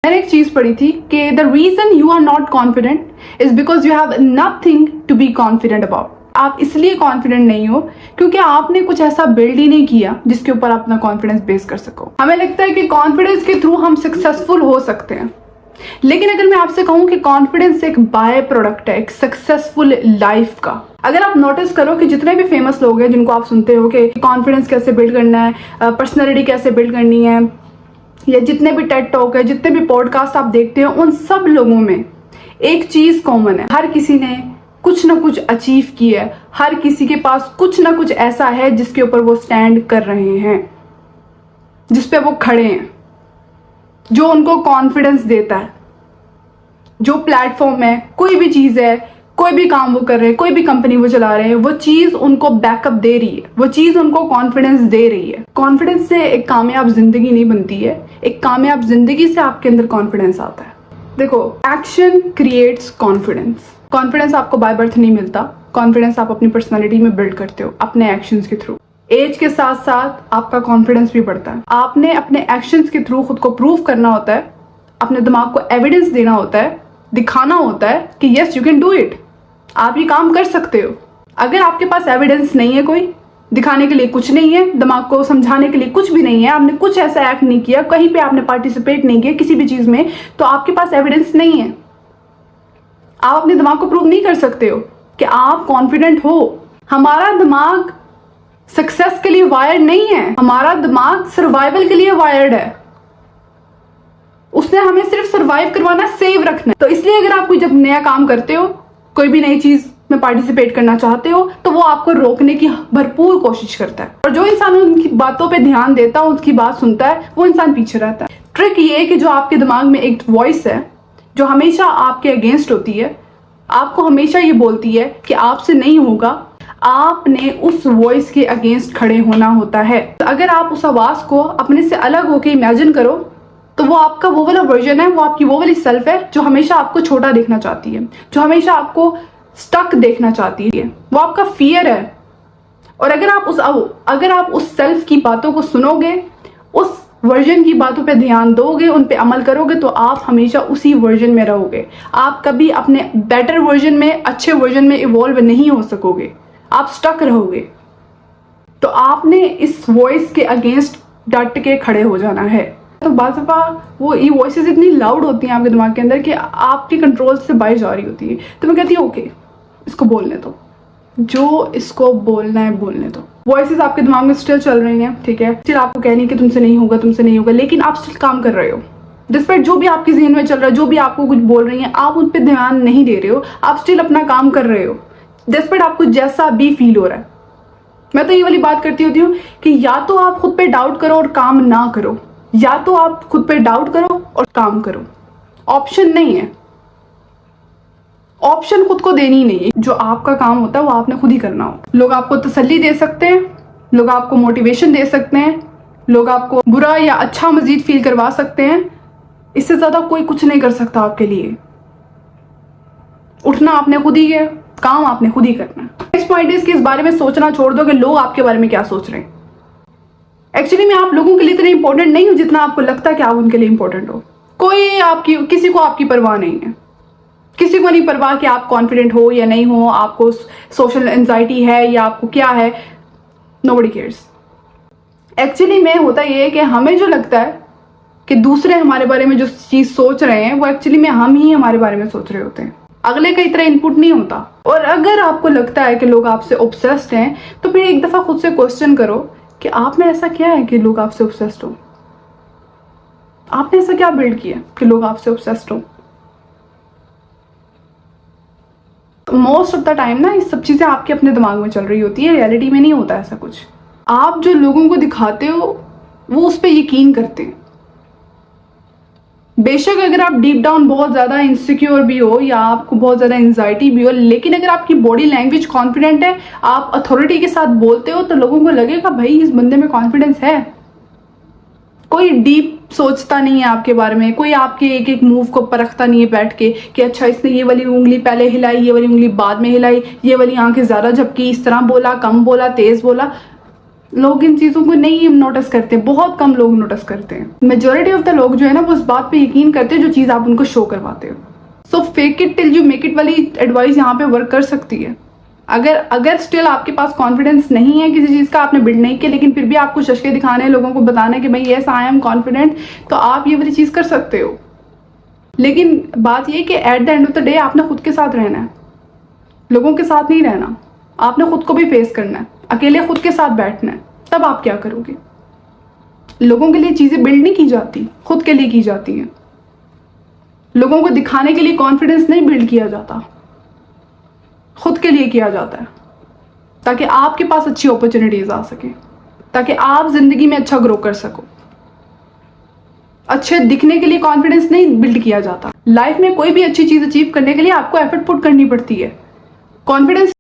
मैंने एक चीज पढ़ी थी कि the reason you are not confident is because you have nothing to be confident about. आप इसलिए कॉन्फिडेंट नहीं हो क्योंकि आपने कुछ ऐसा बिल्ड ही नहीं किया जिसके ऊपर आप अपना कॉन्फिडेंस बेस कर सको। हमें लगता है कि कॉन्फिडेंस के थ्रू हम सक्सेसफुल हो सकते हैं, लेकिन अगर मैं आपसे कहूं कि कॉन्फिडेंस एक बाय प्रोडक्ट है एक सक्सेसफुल लाइफ का। अगर आप नोटिस करो कि जितने भी फेमस लोग हैं जिनको आप सुनते हो कि कॉन्फिडेंस कैसे बिल्ड करना है, पर्सनैलिटी कैसे बिल्ड करनी है, या जितने भी टेड टॉक है, जितने भी पॉडकास्ट आप देखते हो, उन सब लोगों में एक चीज कॉमन है। हर किसी ने कुछ ना कुछ अचीव किया है, हर किसी के पास कुछ ना कुछ ऐसा है जिसके ऊपर वो स्टैंड कर रहे हैं, जिस पे वो खड़े हैं, जो उनको कॉन्फिडेंस देता है। जो प्लेटफॉर्म है, कोई भी चीज है, कोई भी काम वो कर रहे हैं, कोई भी कंपनी वो चला रहे हैं, वो चीज उनको बैकअप दे रही है, वो चीज उनको कॉन्फिडेंस दे रही है। कॉन्फिडेंस से एक कामयाब जिंदगी नहीं बनती है, एक कामयाब जिंदगी से आपके अंदर कॉन्फिडेंस आता है। देखो, एक्शन क्रिएट्स कॉन्फिडेंस। कॉन्फिडेंस आपको बाय बर्थ नहीं मिलता, कॉन्फिडेंस आप अपनी पर्सनैलिटी में बिल्ड करते हो अपने एक्शंस के थ्रू। एज के साथ साथ आपका कॉन्फिडेंस भी बढ़ता है। आपने अपने एक्शंस के थ्रू खुद को प्रूव करना होता है, अपने दिमाग को एविडेंस देना होता है, दिखाना होता है कि yes you can do it, आप ये काम कर सकते हो। अगर आपके पास एविडेंस नहीं है, कोई दिखाने के लिए कुछ नहीं है, दिमाग को समझाने के लिए कुछ भी नहीं है, आपने कुछ ऐसा एक्ट नहीं किया, कहीं पे आपने पार्टिसिपेट नहीं किया किसी भी चीज में, तो आपके पास एविडेंस नहीं है। आप अपने दिमाग को प्रूव नहीं कर सकते हो कि आप कॉन्फिडेंट हो। हमारा दिमाग सक्सेस के लिए वायर्ड नहीं है, हमारा दिमाग सर्वाइवल के लिए वायर्ड है। उसने हमें सिर्फ सर्वाइव करवाना, सेव रखना है। तो इसलिए अगर आप कोई जब नया काम करते हो, कोई भी नई चीज में पार्टिसिपेट करना चाहते हो, तो वो आपको रोकने की भरपूर कोशिश करता है। और जो इंसान उनकी बातों पे ध्यान देता है, उनकी बात सुनता है, वो इंसान पीछे रहता है। ट्रिक ये है कि जो आपके दिमाग में एक वॉइस है जो हमेशा आपके अगेंस्ट होती है, आपको हमेशा ये बोलती है कि आपसे नहीं होगा, आपने उस वॉइस के अगेंस्ट खड़े होना होता है। अगर आप उस आवाज को अपने से अलग होकर इमेजिन करो, तो वो आपका वो वाला वर्जन है, वो आपकी वो वाली सेल्फ है जो हमेशा आपको छोटा देखना चाहती है, जो हमेशा आपको स्टक देखना चाहती है। वो आपका फियर है। और अगर आप उस सेल्फ की बातों को सुनोगे, उस वर्जन की बातों पे ध्यान दोगे, उन पे अमल करोगे, तो आप हमेशा उसी वर्जन में रहोगे। आप कभी अपने बेटर वर्जन में, अच्छे वर्जन में इवॉल्व नहीं हो सकोगे, आप स्टक रहोगे। तो आपने इस वॉइस के अगेंस्ट डट के खड़े हो जाना है। तो बाज़ दफ़ा वो ये वॉइसेस इतनी लाउड होती हैं आपके दिमाग के अंदर कि आपके कंट्रोल से बाहर जा रही होती है। तो मैं कहती हूँ ओके, इसको बोलने दो, जो इसको बोलना है बोलने दो। वॉइसेस आपके दिमाग में स्टिल चल रही हैं, ठीक है, स्टिल आपको कहनी कि तुमसे नहीं होगा, तुमसे नहीं होगा, लेकिन आप स्टिल काम कर रहे हो। डिस्पाइट जो भी आपके ज़हन में चल रहा है, जो भी आपको कुछ बोल रही हैं, आप उन पर ध्यान नहीं दे रहे हो, आप स्टिल अपना काम कर रहे हो, डिस्पाइट आपको जैसा भी फील हो रहा है। मैं तो ये वाली बात करती होती हूँ कि या तो आप खुद पे डाउट करो और काम ना करो, या तो आप खुद पे डाउट करो और काम करो। ऑप्शन नहीं है, ऑप्शन खुद को देनी नहीं है। जो आपका काम होता है वो आपने खुद ही करना हो। लोग आपको तसल्ली दे सकते हैं, लोग आपको मोटिवेशन दे सकते हैं, लोग आपको बुरा या अच्छा मजीद फील करवा सकते हैं, इससे ज्यादा कोई कुछ नहीं कर सकता आपके लिए। उठना आपने खुद ही है, काम आपने खुद ही करना है। नेक्स्ट पॉइंट इज कि इस बारे में सोचना छोड़ दो कि लोग आपके बारे में क्या सोच रहे हैं। एक्चुअली मैं आप लोगों के लिए इतने इंपॉर्टेंट नहीं हूं जितना आपको लगता है कि आप उनके लिए इंपॉर्टेंट हो। किसी को आपकी परवाह नहीं है, किसी को नहीं परवाह कि आप कॉन्फिडेंट हो या नहीं हो, आपको सोशल एंजाइटी है या आपको क्या है, नोबडी केयर्स। एक्चुअली में होता ये है कि हमें जो लगता है कि दूसरे हमारे बारे में जो चीज सोच रहे हैं, वो एक्चुअली में हम ही हमारे बारे में सोच रहे होते हैं। अगले का इतना इनपुट नहीं होता। और अगर आपको लगता है कि लोग आपसे ऑब्सेस्ड हैं, तो फिर एक दफा खुद से क्वेश्चन करो कि आपने ऐसा क्या है कि लोग आपसे ऑब्सेस्ड हो। आपने ऐसा क्या बिल्ड किया कि लोग आपसे ऑब्सेस्ड हो। मोस्ट ऑफ द टाइम ना ये सब चीजें आपके अपने दिमाग में चल रही होती है, रियलिटी में नहीं होता ऐसा कुछ। आप जो लोगों को दिखाते हो वो उस पर यकीन करते हैं। बेशक अगर आप डीप डाउन बहुत ज्यादा इनसिक्योर भी हो या आपको बहुत ज्यादा एंजाइटी भी हो, लेकिन अगर आपकी बॉडी लैंग्वेज कॉन्फिडेंट है, आप अथॉरिटी के साथ बोलते हो, तो लोगों को लगेगा भाई इस बंदे में कॉन्फिडेंस है। कोई डीप सोचता नहीं है आपके बारे में, कोई आपके एक एक मूव को परखता नहीं है बैठ के कि अच्छा इसने ये वाली उंगली पहले हिलाई, ये वाली उंगली बाद में हिलाई, ये वाली आंखें ज्यादा झपकी, इस तरह बोला, कम बोला, तेज बोला। लोग इन चीज़ों को नहीं नोटिस करते, बहुत कम लोग नोटिस करते हैं। मेजोरिटी ऑफ द लोग जो है ना वो इस बात पे यकीन करते हैं जो चीज़ आप उनको शो करवाते हो। So fake it till you make it वाली एडवाइस यहाँ पे वर्क कर सकती है। अगर स्टिल आपके पास कॉन्फिडेंस नहीं है किसी चीज़ का, आपने बिल्ड नहीं किया, लेकिन फिर भी आपको चश्के दिखाने हैं, लोगों को बताना है कि भाई यस आई एम कॉन्फिडेंट, तो आप ये वाली चीज़ कर सकते हो। लेकिन बात ये कि at the end of the day आपने खुद के साथ रहना है, लोगों के साथ नहीं रहना। आपने खुद को भी फेस करना है, अकेले खुद के साथ बैठना है, तब आप क्या करोगे। लोगों के लिए चीज़ें बिल्ड नहीं की जाती, खुद के लिए की जाती हैं। लोगों को दिखाने के लिए कॉन्फिडेंस नहीं बिल्ड किया जाता, खुद के लिए किया जाता है, ताकि आपके पास अच्छी अपॉर्चुनिटीज आ सके, ताकि आप जिंदगी में अच्छा ग्रो कर सको। अच्छे दिखने के लिए कॉन्फिडेंस नहीं बिल्ड किया जाता। लाइफ में कोई भी अच्छी चीज अचीव करने के लिए आपको एफर्ट पुट करनी पड़ती है। कॉन्फिडेंस